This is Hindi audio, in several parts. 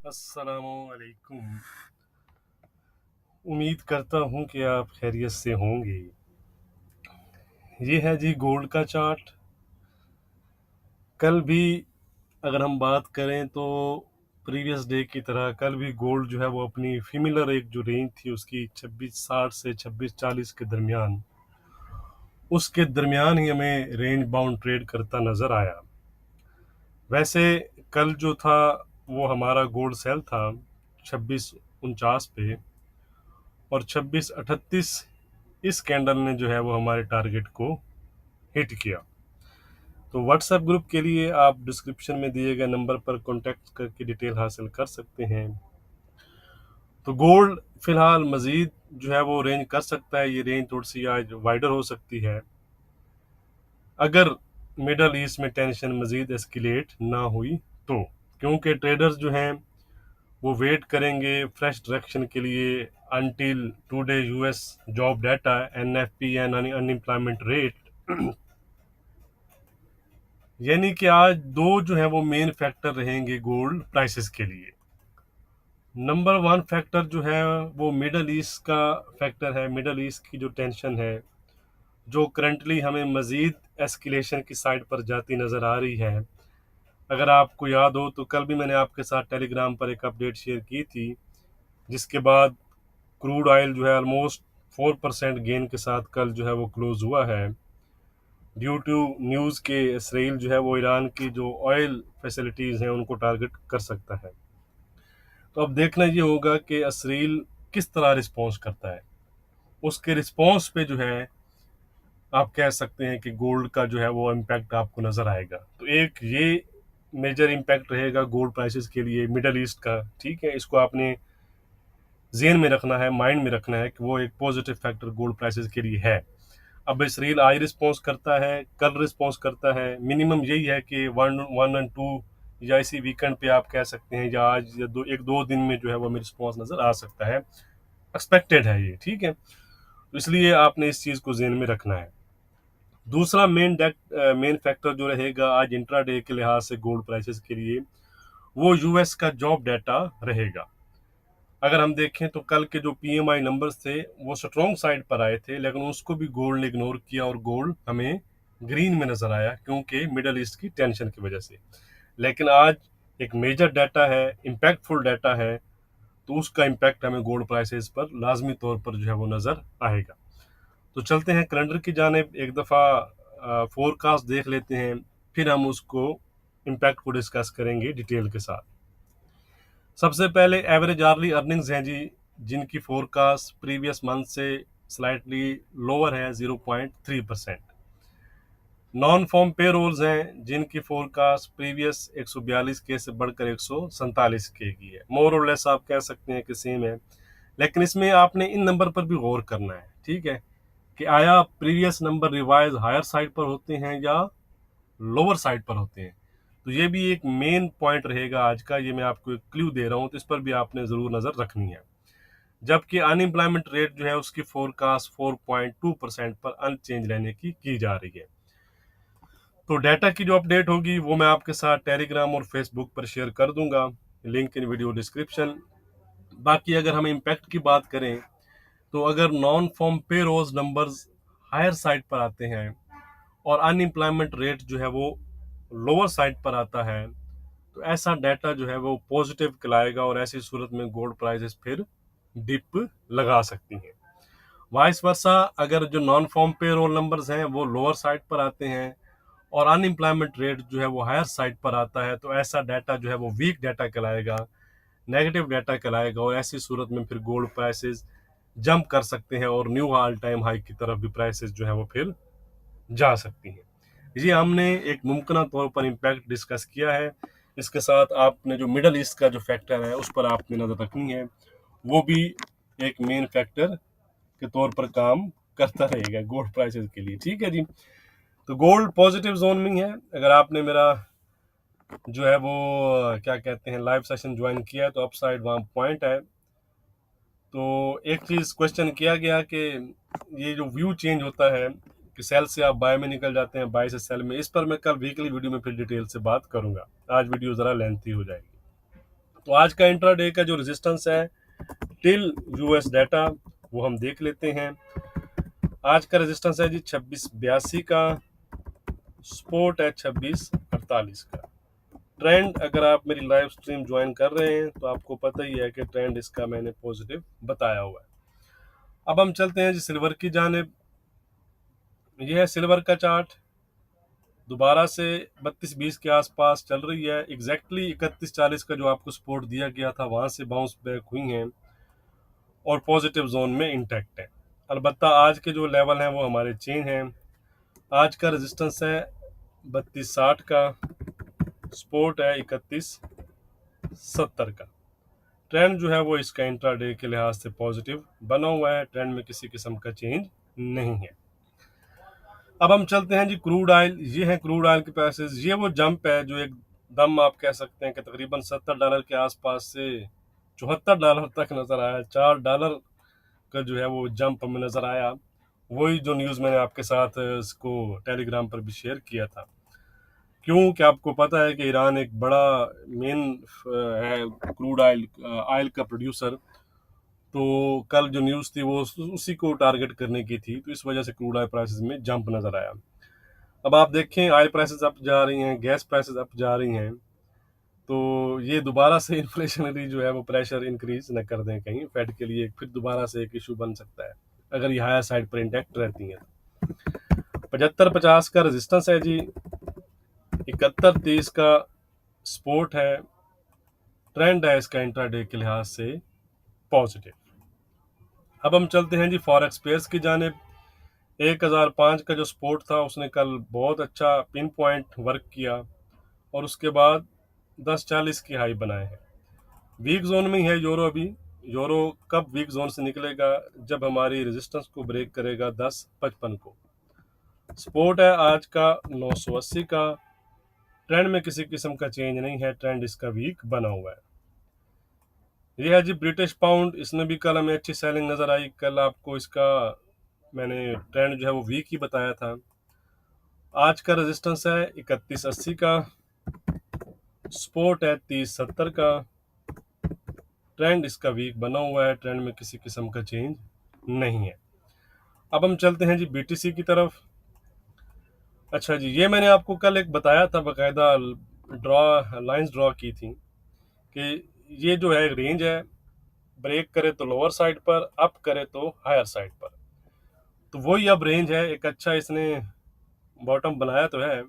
अस्सलामुअलैकुम। उम्मीद करता हूँ कि आप खैरियत से होंगे। ये है जी गोल्ड का चार्ट। कल भी अगर हम बात करें तो प्रीवियस डे की तरह कल भी गोल्ड जो है वो अपनी सिमिलर एक जो रेंज थी उसकी 2660 से 2640 के दरमियान, उसके दरमियान ही हमें रेंज बाउंड ट्रेड करता नज़र आया। वैसे कल जो था वो हमारा गोल्ड सेल था 2649 पे, और 2638 इस कैंडल ने जो है वो हमारे टारगेट को हिट किया। तो व्हाट्सएप ग्रुप के लिए आप डिस्क्रिप्शन में दिए गए नंबर पर कॉन्टैक्ट करके डिटेल हासिल कर सकते हैं। तो गोल्ड फिलहाल मजीद जो है वो रेंज कर सकता है। ये रेंज थोड़ी सी आज वाइडर हो सकती है अगर मिडल ईस्ट में टेंशन मजीद एस्केलेट ना हुई तो, क्योंकि ट्रेडर्स जो हैं वो वेट करेंगे फ्रेश डायरेक्शन के लिए until today US job data, NFP and unemployment rate. यानी कि आज दो जो है वो मेन फैक्टर रहेंगे गोल्ड प्राइसेस के लिए। नंबर वन फैक्टर जो है वो मिडल ईस्ट का फैक्टर है। मिडल ईस्ट की जो टेंशन है जो करंटली हमें मजीद एस्केलेशन की साइड पर जाती नज़र आ रही है। अगर आपको याद हो तो कल भी मैंने आपके साथ टेलीग्राम पर एक अपडेट शेयर की थी, जिसके बाद क्रूड ऑयल जो है ऑलमोस्ट 4% गेन के साथ कल जो है वो क्लोज हुआ है, ड्यू टू न्यूज़ के इसराइल जो है वो ईरान की जो ऑयल फैसिलिटीज़ हैं उनको टारगेट कर सकता है। तो अब देखना ये होगा कि इसराइल किस तरह रिस्पॉन्स करता है। उसके रिस्पॉन्स पे जो है आप कह सकते हैं कि गोल्ड का जो है वो इम्पैक्ट आपको नज़र आएगा। तो एक ये मेजर इम्पैक्ट रहेगा गोल्ड प्राइसेस के लिए मिडल ईस्ट का। ठीक है, इसको आपने जेन में रखना है, माइंड में रखना है कि वो एक पॉजिटिव फैक्टर गोल्ड प्राइसेस के लिए है। अब इसराइल आज रिस्पॉन्स करता है, कल रिस्पॉन्स करता है, मिनिमम यही है कि वन वन एंड टू या इसी वीकेंड पे आप कह सकते हैं, या आज या एक दो दिन में जो है वो हमें रिस्पॉन्स नज़र आ सकता है। एक्सपेक्टेड है ये, ठीक है। तो इसलिए आपने इस चीज़ को जेन में रखना है। दूसरा मेन फैक्टर जो रहेगा आज इंट्राडे के लिहाज से गोल्ड प्राइसेस के लिए, वो यूएस का जॉब डाटा रहेगा। अगर हम देखें तो कल के जो पीएमआई नंबर्स थे वो स्ट्रॉन्ग साइड पर आए थे, लेकिन उसको भी गोल्ड ने इग्नोर किया और गोल्ड हमें ग्रीन में नजर आया क्योंकि मिडल ईस्ट की टेंशन की वजह से। लेकिन आज एक मेजर डाटा है, इम्पैक्टफुल डाटा है, तो उसका इम्पैक्ट हमें गोल्ड प्राइसेस पर लाजमी तौर पर जो है वो नजर आएगा। तो चलते हैं कैलेंडर की जानिब, एक दफ़ा फोरकास्ट देख लेते हैं, फिर हम उसको इम्पैक्ट को डिस्कस करेंगे डिटेल के साथ। सबसे पहले एवरेज आर्ली अर्निंग्स हैं जी, जिनकी फोरकास्ट प्रीवियस मंथ से स्लाइटली लोअर है 0.3%। नॉन फॉर्म पे रोल्स हैं जिनकी फोरकास्ट प्रीवियस 142 के से बढ़कर 147 के की है। मोर और लेस आप कह सकते हैं कि सेम है, लेकिन इसमें आपने इन नंबर पर भी गौर करना है, ठीक है, कि आया previous number revise higher side पर होते हैं या लोअर साइड पर होते हैं। तो ये भी एक मेन पॉइंट रहेगा आज का। ये मैं आपको एक क्लू दे रहा हूँ, तो इस पर भी आपने ज़रूर नज़र रखनी है। जबकि अनएम्प्लॉयमेंट रेट जो है उसकी फोरकास्ट 4.2% पर अनचेंज रहने की जा रही है। तो डाटा की जो अपडेट होगी वो मैं आपके साथ टेलीग्राम और फेसबुक पर शेयर कर दूंगा, लिंक इन वीडियो डिस्क्रिप्शन। बाकी अगर हम इम्पैक्ट की बात करें तो अगर नॉन फॉर्म पे रोज नंबर्स हायर साइड पर आते हैं और अनएम्प्लॉयमेंट रेट जो है वो लोअर साइड पर आता है, तो ऐसा डाटा जो है वो पॉजिटिव कहलाएगा और ऐसी सूरत में गोल्ड प्राइसेस फिर डिप लगा सकती हैं। वाइस वर्सा अगर जो नॉन फॉर्म पे रोल नंबर्स हैं वो लोअर साइड पर आते हैं और अनएम्प्लॉयमेंट रेट जो है वो हायर साइड पर आता है, तो ऐसा डाटा जो है वो वीक डाटा कहलाएगा, नेगेटिव डाटा कहलाएगा, और ऐसी सूरत में फिर गोल्ड प्राइसेस जंप कर सकते हैं और न्यू ऑल टाइम हाई की तरफ भी प्राइसेस जो है वो फिर जा सकती हैं। ये हमने एक मुमकिन तौर पर इम्पैक्ट डिस्कस किया है। इसके साथ आपने जो मिडल ईस्ट का जो फैक्टर है उस पर आपने नज़र रखनी है, वो भी एक मेन फैक्टर के तौर पर काम करता रहेगा गोल्ड प्राइसेस के लिए, ठीक है जी। तो गोल्ड पॉजिटिव जोन में ही है। अगर आपने मेरा जो है वो क्या कहते हैं लाइव सेशन ज्वाइन किया है तो अपसाइड वहाँ पॉइंट है। तो एक चीज़ क्वेश्चन किया गया कि ये जो व्यू चेंज होता है कि सेल से आप बाय में निकल जाते हैं, बाय से सेल में, इस पर मैं कल वीकली वीडियो में फिर डिटेल से बात करूंगा। आज वीडियो ज़रा लेंथी हो जाएगी। तो आज का इंट्राडे का जो रेजिस्टेंस है टिल यूएस डाटा वो हम देख लेते हैं। आज का रेजिस्टेंस है जी 2682 का, सपोर्ट है 2648 का। ट्रेंड अगर आप मेरी लाइव स्ट्रीम ज्वाइन कर रहे हैं तो आपको पता ही है कि ट्रेंड इसका मैंने पॉजिटिव बताया हुआ है। अब हम चलते हैं जी सिल्वर की जानिब। यह है सिल्वर का चार्ट, दोबारा से 3220 के आसपास चल रही है। एग्जैक्टली 3140 का जो आपको सपोर्ट दिया गया था वहां से बाउंस बैक हुई हैं और पॉजिटिव जोन में इंटैक्ट है। अलबत्ता आज के जो लेवल हैं वो हमारे चेंज हैं। आज का रेजिस्टेंस है 3260 का, सपोर्ट है 3170 का। ट्रेंड जो है वो इसका इंट्राडे के लिहाज से पॉजिटिव बना हुआ है, ट्रेंड में किसी किस्म का चेंज नहीं है। अब हम चलते हैं जी क्रूड ऑयल। ये है क्रूड ऑयल के प्राइसेस। ये वो जंप है जो एकदम आप कह सकते हैं कि तकरीबन $70 के आसपास से $74 तक नजर आया। $4 का जो है वो जंप हमें नजर आया। वही जो न्यूज़ मैंने आपके साथ इसको टेलीग्राम पर भी शेयर किया था। क्यों कि आपको पता है कि ईरान एक बड़ा मेन है क्रूड ऑयल का प्रोड्यूसर। तो कल जो न्यूज़ थी वो उसी को टारगेट करने की थी, तो इस वजह से क्रूड ऑयल प्राइसेस में जंप नज़र आया। अब आप देखें ऑयल प्राइसेस अप जा रही हैं, गैस प्राइसेस अप जा रही हैं, तो ये दोबारा से इन्फ्लेशनरी जो है वो प्रेशर इंक्रीज न कर दें कहीं फेड के लिए, फिर दोबारा से एक इशू बन सकता है अगर ये हायर साइड पर इंटैक्ट रहती हैं। 7550 का रेजिस्टेंस है जी, 7130 का सपोर्ट है। ट्रेंड है इसका इंट्राडे के लिहाज से पॉजिटिव। अब हम चलते हैं जी फॉरेक्स पेयर्स की जानिब। 1005 का जो सपोर्ट था उसने कल बहुत अच्छा पिन पॉइंट वर्क किया और उसके बाद 1040 की हाई बनाए हैं। वीक जोन में ही है यूरो अभी। यूरो कब वीक जोन से निकलेगा? जब हमारी रेजिस्टेंस को ब्रेक करेगा 1055 को। सपोर्ट है आज का 980 का। ट्रेंड में किसी किस्म का चेंज नहीं है, ट्रेंड इसका वीक बना हुआ है। यह है जी ब्रिटिश पाउंड। इसमें भी कल हमें अच्छी सेलिंग नजर आई। कल आपको इसका मैंने ट्रेंड जो है वो वीक ही बताया था। आज का रेजिस्टेंस है 3180 का, सपोर्ट है 3070 का। ट्रेंड इसका वीक बना हुआ है, ट्रेंड में किसी किस्म का चेंज नहीं है। अब हम चलते हैं जी बीटीसी की तरफ। अच्छा जी, ये मैंने आपको कल एक बताया था, बाकायदा लाइंस ड्रॉ की थी कि ये जो है रेंज है, ब्रेक करे तो लोअर साइड पर, अप करे तो हायर साइड पर। तो वही अब रेंज है। एक अच्छा इसने बॉटम बनाया तो है।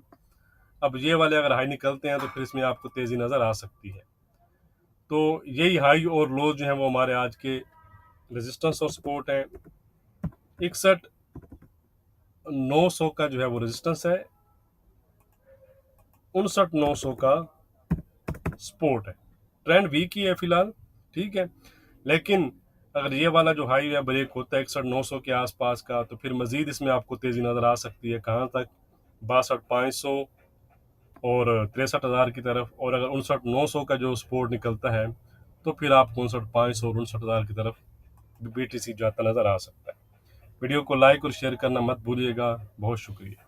अब ये वाले अगर हाई निकलते हैं तो फिर इसमें आपको तेजी नजर आ सकती है। तो यही हाई और लो जो है वो हमारे आज के रेजिस्टेंस और सपोर्ट है। 61,900 का जो है वो रेजिस्टेंस है, 59,900 का सपोर्ट है। ट्रेंड वीक ही है फिलहाल, ठीक है, लेकिन अगर ये वाला जो हाई है ब्रेक होता है 61,900 के आसपास का, तो फिर मजीद इसमें आपको तेजी नजर आ सकती है। कहाँ तक? 62,500 और 63,000 की तरफ। और अगर 59,900 का जो सपोर्ट निकलता है तो फिर आपको 59,500 और 59,000 की तरफ बीटीसी जाता नजर आ सकता है। वीडियो को लाइक और शेयर करना मत भूलिएगा। बहुत शुक्रिया।